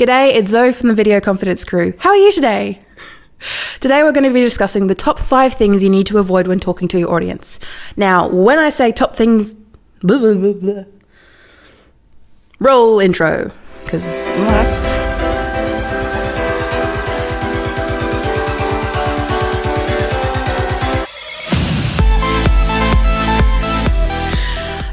G'day, it's Zoe from the Video Confidence Crew. How are you today? Today we're going to be discussing the top 5 things you need to avoid when talking to your audience. Now, when I say top things... Blah, blah, blah, blah. Roll intro, because...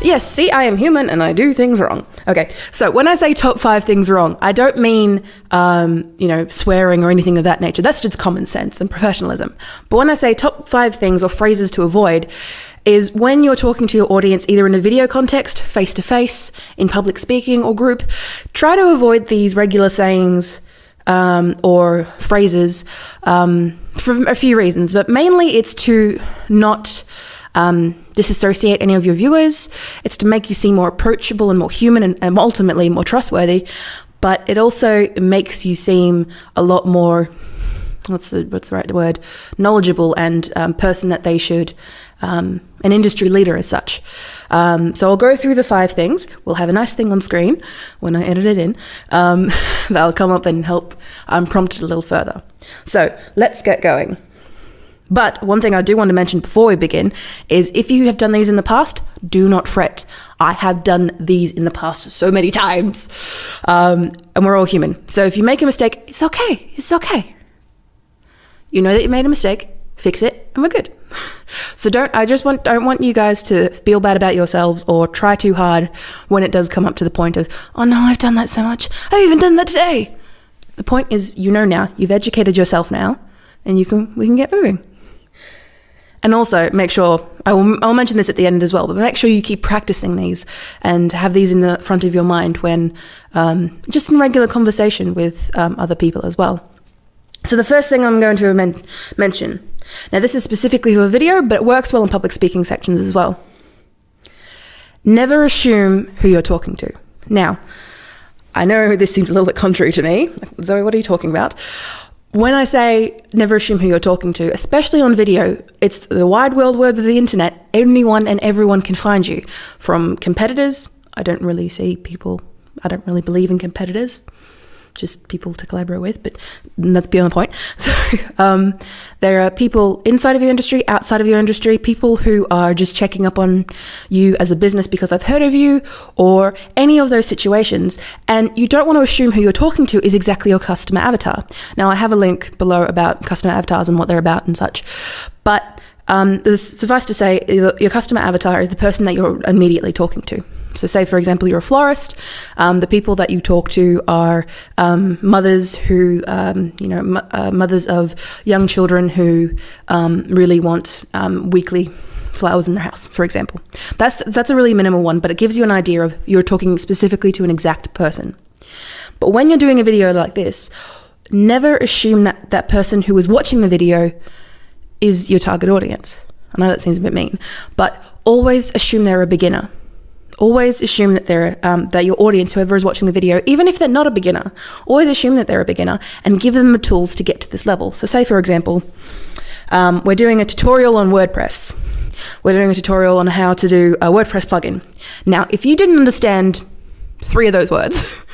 Yes, see, I am human and I do things wrong. Okay, so when I say top 5 things wrong, I don't mean, swearing or anything of that nature. That's just common sense and professionalism. But when I say top 5 things or phrases to avoid, is when you're talking to your audience, either in a video context, face-to-face, in public speaking or group, try to avoid these regular sayings or phrases for a few reasons. But mainly it's to not... disassociate any of your viewers. It's to make you seem more approachable and more human and ultimately more trustworthy. But it also makes you seem a lot more, what's the right word? Knowledgeable and person that they should, an industry leader as such. So I'll go through the 5 things. We'll have a nice thing on screen when I edit it in. That'll come up and help prompt it a little further. So let's get going. But one thing I do want to mention before we begin is if you have done these in the past, do not fret. I have done these in the past so many times. And we're all human. So if you make a mistake, it's okay. It's okay. You know that you made a mistake, fix it, and we're good. So don't want you guys to feel bad about yourselves or try too hard when it does come up to the point of, oh no, I've done that so much. I've even done that today. The point is, you know now, you've educated yourself now, and we can get moving. And also make sure, I'll mention this at the end as well, but make sure you keep practicing these and have these in the front of your mind when, just in regular conversation with other people as well. So the first thing I'm going to mention, now this is specifically for a video, but it works well in public speaking sections as well. Never assume who you're talking to. Now, I know this seems a little bit contrary to me. Zoe, what are you talking about? When I say never assume who you're talking to, especially on video, it's the wide world of the internet. Anyone and everyone can find you. From competitors, I don't really believe in competitors, just people to collaborate with, but that's beyond the point. So there are people inside of your industry, outside of your industry, people who are just checking up on you as a business because they've heard of you, or any of those situations. And you don't want to assume who you're talking to is exactly your customer avatar. Now, I have a link below about customer avatars and what they're about and such. But suffice to say, your customer avatar is the person that you're immediately talking to. So say, for example, you're a florist. The people that you talk to are mothers who, mothers of young children who really want weekly flowers in their house, for example. That's a really minimal one, but it gives you an idea of you're talking specifically to an exact person. But when you're doing a video like this, never assume that that person who is watching the video is your target audience. I know that seems a bit mean, but always assume they're a beginner. Always assume that they're that your audience, whoever is watching the video, even if they're not a beginner, always assume that they're a beginner and give them the tools to get to this level. So say, for example, we're doing a tutorial on WordPress. We're doing a tutorial on how to do a WordPress plugin. Now, if you didn't understand 3 of those words,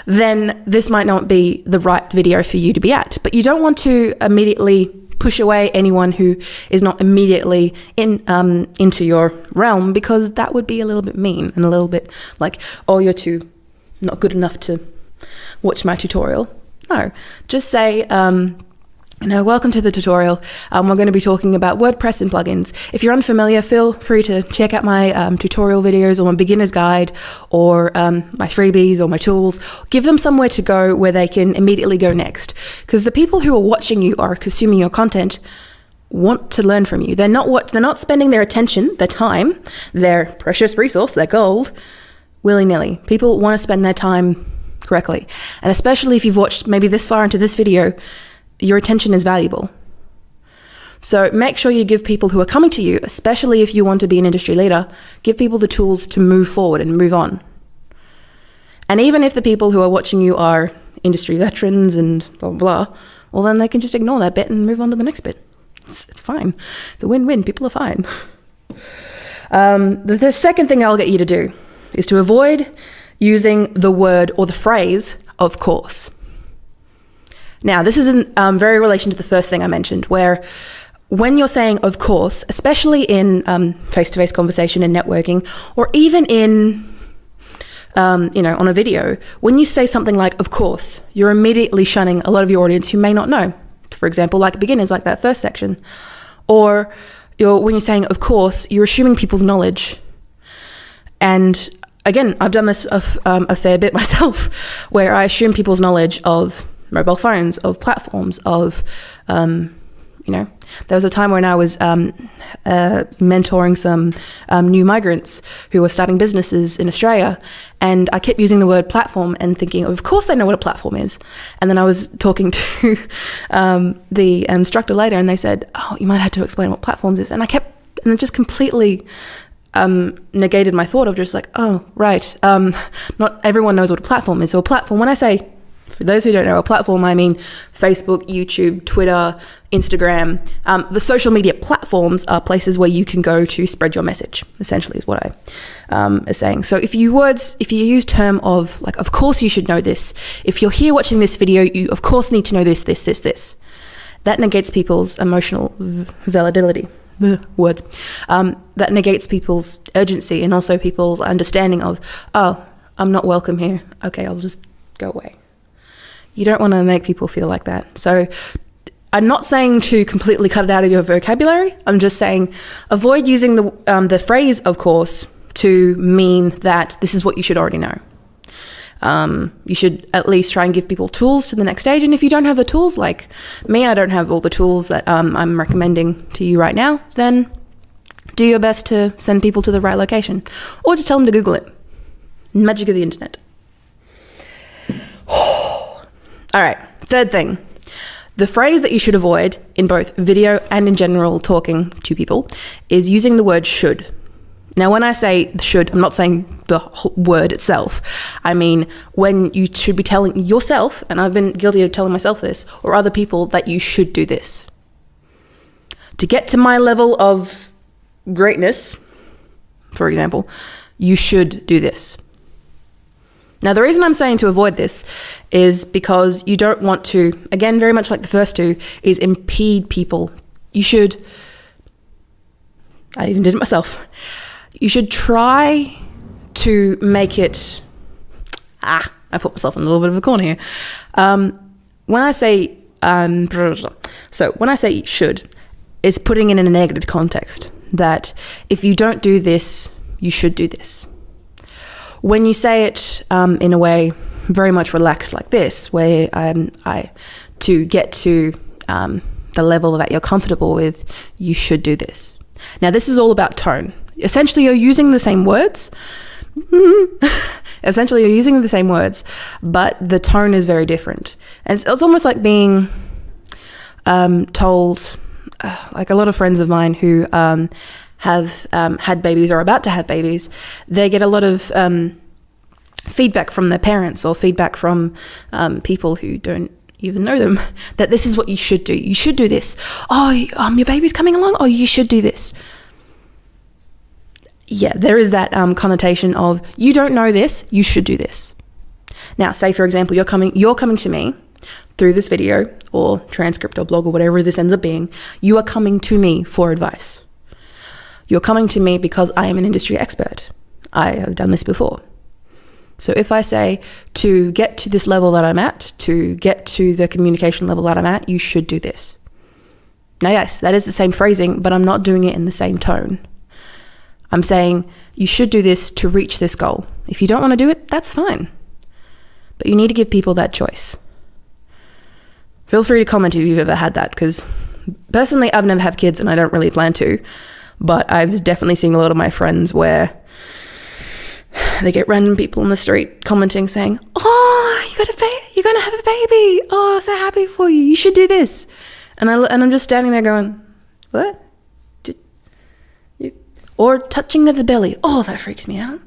then this might not be the right video for you to be at. But you don't want to immediately push away anyone who is not immediately into your realm, because that would be a little bit mean and a little bit like, oh, you're not good enough to watch my tutorial. No, just say, welcome to the tutorial. We're going to be talking about WordPress and plugins. If you're unfamiliar, feel free to check out my tutorial videos or my beginner's guide or my freebies or my tools. Give them somewhere to go where they can immediately go next. Because the people who are watching you or consuming your content want to learn from you. They're not spending their attention, their time, their precious resource, their gold, willy-nilly. People want to spend their time correctly. And especially if you've watched maybe this far into this video, your attention is valuable. So make sure you give people who are coming to you, especially if you want to be an industry leader, give people the tools to move forward and move on. And even if the people who are watching you are industry veterans and blah, blah, blah, well, then they can just ignore that bit and move on to the next bit. It's fine. It's a win-win. People are fine. The second thing I'll get you to do is to avoid using the word or the phrase, of course. Now, this is in very relation to the first thing I mentioned, where when you're saying, of course, especially in face-to-face conversation and networking, or even in, on a video, when you say something like, of course, you're immediately shunning a lot of your audience who may not know. For example, like beginners, like that first section. Or when you're saying, of course, you're assuming people's knowledge. And again, I've done this a fair bit myself, where I assume people's knowledge of mobile phones, of platforms, of, there was a time when I was mentoring some new migrants who were starting businesses in Australia, and I kept using the word platform and thinking, of course they know what a platform is. And then I was talking to the instructor later, and they said, oh, you might have to explain what platforms is. And it just completely negated my thought of just like, oh, right. Not everyone knows what a platform is. So a platform, when I say, for those who don't know, a platform, I mean Facebook, YouTube, Twitter, Instagram. The social media platforms are places where you can go to spread your message, essentially is what I is saying. So if you use term of like, of course you should know this. If you're here watching this video, you of course need to know this. That negates people's emotional validity. Words. That negates people's urgency and also people's understanding of, oh, I'm not welcome here. Okay, I'll just go away. You don't want to make people feel like that. So I'm not saying to completely cut it out of your vocabulary. I'm just saying avoid using the phrase, of course, to mean that this is what you should already know. You should at least try and give people tools to the next stage. And if you don't have the tools, like me, I don't have all the tools that I'm recommending to you right now, then do your best to send people to the right location. Or just tell them to Google it. Magic of the internet. All right, third thing. The phrase that you should avoid in both video and in general talking to people is using the word should. Now, when I say should, I'm not saying the word itself. I mean, when you should be telling yourself, and I've been guilty of telling myself this, or other people, that you should do this. To get to my level of greatness, for example, you should do this. Now, the reason I'm saying to avoid this is because you don't want to, again, very much like the first two, is impede people. I even did it myself. You should try to make it, I put myself in a little bit of a corner here. When I say, when I say should, it's putting it in a negative context, that if you don't do this, you should do this. When you say it in a way very much relaxed like this, where to get to the level that you're comfortable with, you should do this. Now, this is all about tone. Essentially, you're using the same words. But the tone is very different. And it's almost like being told, like a lot of friends of mine who have had babies or are about to have babies, they get a lot of feedback from their parents or feedback from people who don't even know them, that this is what you should do. You should do this. Oh, your baby's coming along. Oh, you should do this. Yeah, there is that connotation of, you don't know this, you should do this. Now, say for example, you're coming to me through this video or transcript or blog or whatever this ends up being. You are coming to me for advice. You're coming to me because I am an industry expert. I have done this before. So if I say, to get to this level that I'm at, to get to the communication level that I'm at, you should do this. Now, yes, that is the same phrasing, but I'm not doing it in the same tone. I'm saying, you should do this to reach this goal. If you don't want to do it, that's fine. But you need to give people that choice. Feel free to comment if you've ever had that, because personally, I've never had kids and I don't really plan to. But I've definitely seen a lot of my friends where they get random people in the street commenting saying, oh, you're going to have a baby. Oh, so happy for you. You should do this. And I'm just standing there going, what? Or touching of the belly. Oh, that freaks me out.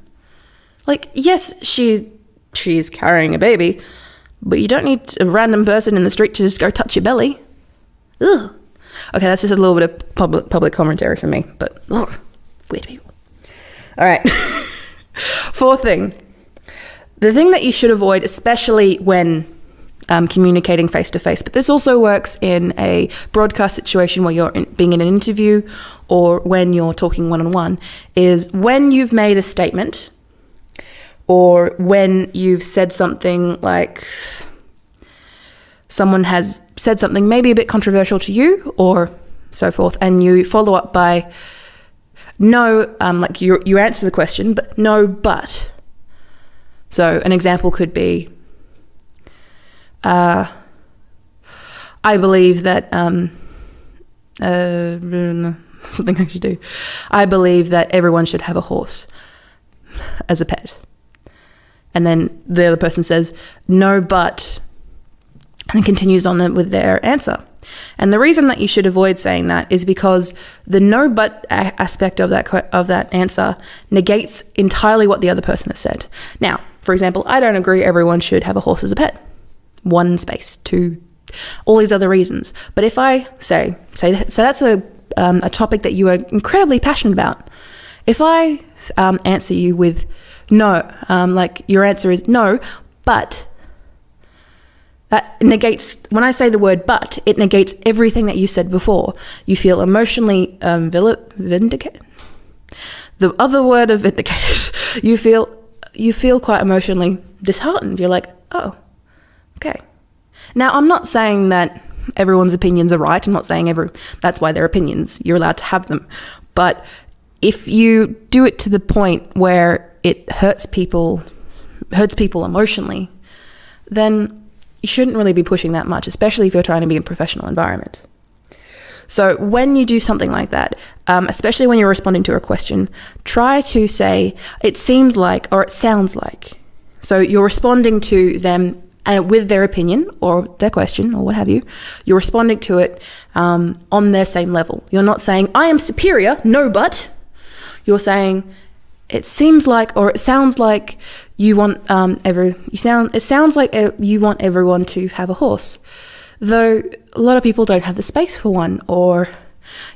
Like, yes, she's carrying a baby, but you don't need a random person in the street to just go touch your belly. Ugh. Okay, that's just a little bit of public commentary for me, but ugh, weird people. All right. Fourth thing. The thing that you should avoid, especially when communicating face to face. But this also works in a broadcast situation where you're being in an interview or when you're talking one-on-one, is when you've made a statement or when you've said something like someone has said something maybe a bit controversial to you or so forth, and you follow up by no, like you answer the question, but no, but. So an example could be, I believe that, something I should do. I believe that everyone should have a horse as a pet. And then the other person says, no, but, and continues on with their answer. And the reason that you should avoid saying that is because the no but aspect of that answer negates entirely what the other person has said. Now, for example, I don't agree everyone should have a horse as a pet. 1 space, 2, all these other reasons. But if I say so that's a topic that you are incredibly passionate about. If I answer you with no, like your answer is no, but that negates, when I say the word but, it negates everything that you said before. You feel emotionally vindicated. The other word of vindicated. You feel quite emotionally disheartened. You're like, oh, okay. Now, I'm not saying that everyone's opinions are right. I'm not saying that's why they're opinions. You're allowed to have them. But if you do it to the point where it hurts people emotionally, then you shouldn't really be pushing that much, especially if you're trying to be in a professional environment. So when you do something like that, especially when you're responding to a question, try to say, it seems like, or it sounds like. So you're responding to them with their opinion or their question or what have you. You're responding to it on their same level. You're not saying, I am superior, no but. You're saying, it seems like, or it sounds like you want it sounds like you want everyone to have a horse, though a lot of people don't have the space for one, or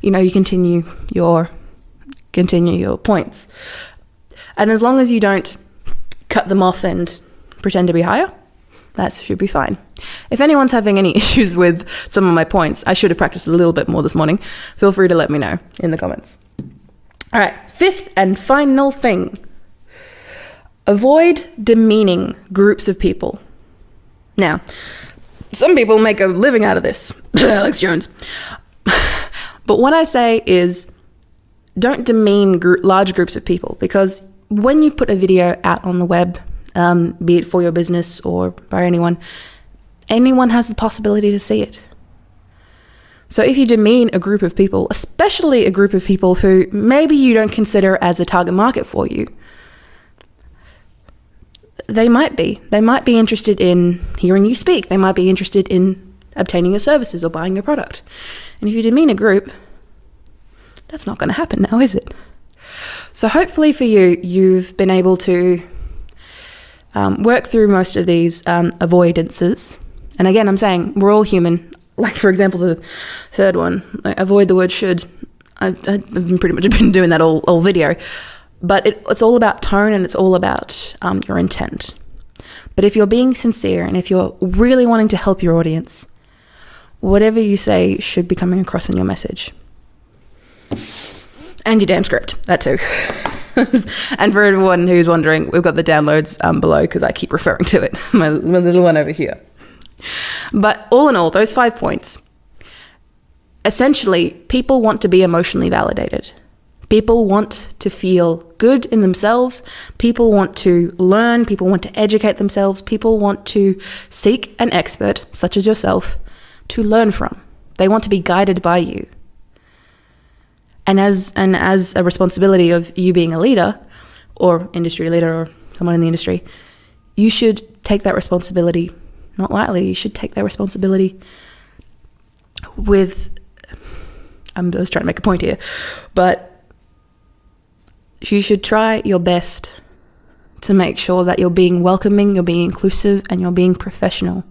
you continue your points, and as long as you don't cut them off and pretend to be higher, that should be fine. If anyone's having any issues with some of my points, I should have practiced a little bit more this morning, feel free to let me know in the comments. All right, 5th and final thing. Avoid demeaning groups of people. Now, some people make a living out of this, Alex Jones. But what I say is, don't demean large groups of people, because when you put a video out on the web, be it for your business or by anyone has the possibility to see it. So if you demean a group of people, especially a group of people who maybe you don't consider as a target market for you, they might be interested in hearing you speak. They might be interested in obtaining your services or buying your product. And if you demean a group, that's not going to happen now, is it? So hopefully for you, you've been able to work through most of these avoidances. And again, I'm saying we're all human. Like, for example, the third one, like, avoid the word should. I've pretty much been doing that all video. But it's all about tone, and it's all about your intent. But if you're being sincere and if you're really wanting to help your audience, whatever you say should be coming across in your message. And your damn script, that too. And for everyone who's wondering, we've got the downloads below because I keep referring to it, my little one over here. But all in all, those 5 points, essentially, people want to be emotionally validated. People want to feel good in themselves. People want to learn. People want to educate themselves. People want to seek an expert, such as yourself, to learn from. They want to be guided by you. And as a responsibility of you being a leader, or industry leader, or someone in the industry, you should take that responsibility not lightly. You should take that responsibility with, I was trying to make a point here, but you should try your best to make sure that you're being welcoming, you're being inclusive, and you're being professional.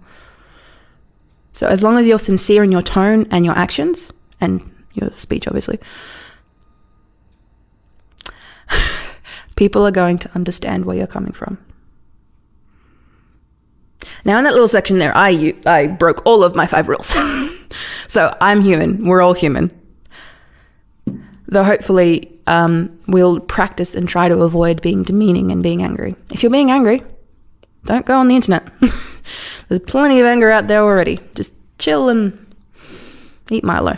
So as long as you're sincere in your tone and your actions, and your speech, obviously, people are going to understand where you're coming from. Now in that little section there, I broke all of my 5 rules. So I'm human. We're all human. Though hopefully we'll practice and try to avoid being demeaning and being angry. If you're being angry, don't go on the internet. There's plenty of anger out there already. Just chill and eat Milo.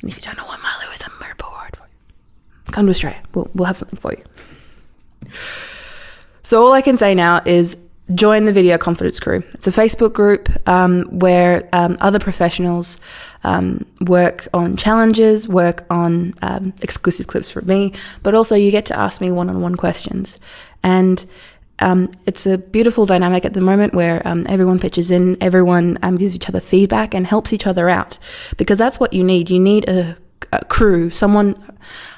And if you don't know what Milo is, I'm very bored for you. Come to Australia. We'll have something for you. So all I can say now is join the Video Confidence Crew. It's a Facebook group where other professionals work on challenges, work on exclusive clips from me, but also you get to ask me one-on-one questions. And it's a beautiful dynamic at the moment where everyone pitches in, everyone gives each other feedback and helps each other out, because that's what you need. You need a crew, someone,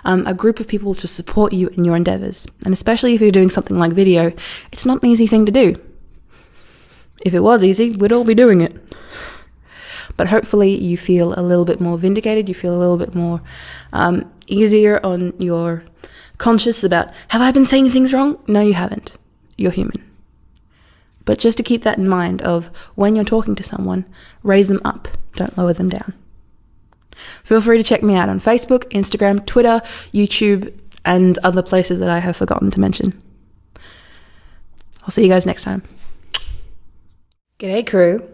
a group of people to support you in your endeavors. And especially if you're doing something like video, it's not an easy thing to do. If it was easy, we'd all be doing it. But hopefully you feel a little bit more vindicated, you feel a little bit more easier on your conscience about, have I been saying things wrong? No, you haven't. You're human. But just to keep that in mind of when you're talking to someone, raise them up, don't lower them down. Feel free to check me out on Facebook, Instagram, Twitter, YouTube, and other places that I have forgotten to mention. I'll see you guys next time. G'day, crew.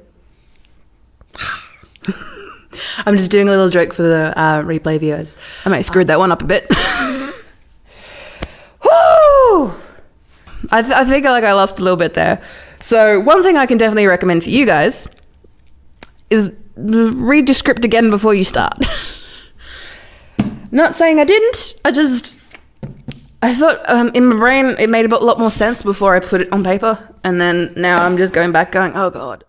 I'm just doing a little joke for the replay viewers. I might have screwed that one up a bit. Woo! I think like I lost a little bit there. So one thing I can definitely recommend for you guys is read your script again before you start. Not saying I didn't. I thought in my brain it made a lot more sense before I put it on paper. And then now I'm just going back going, oh God.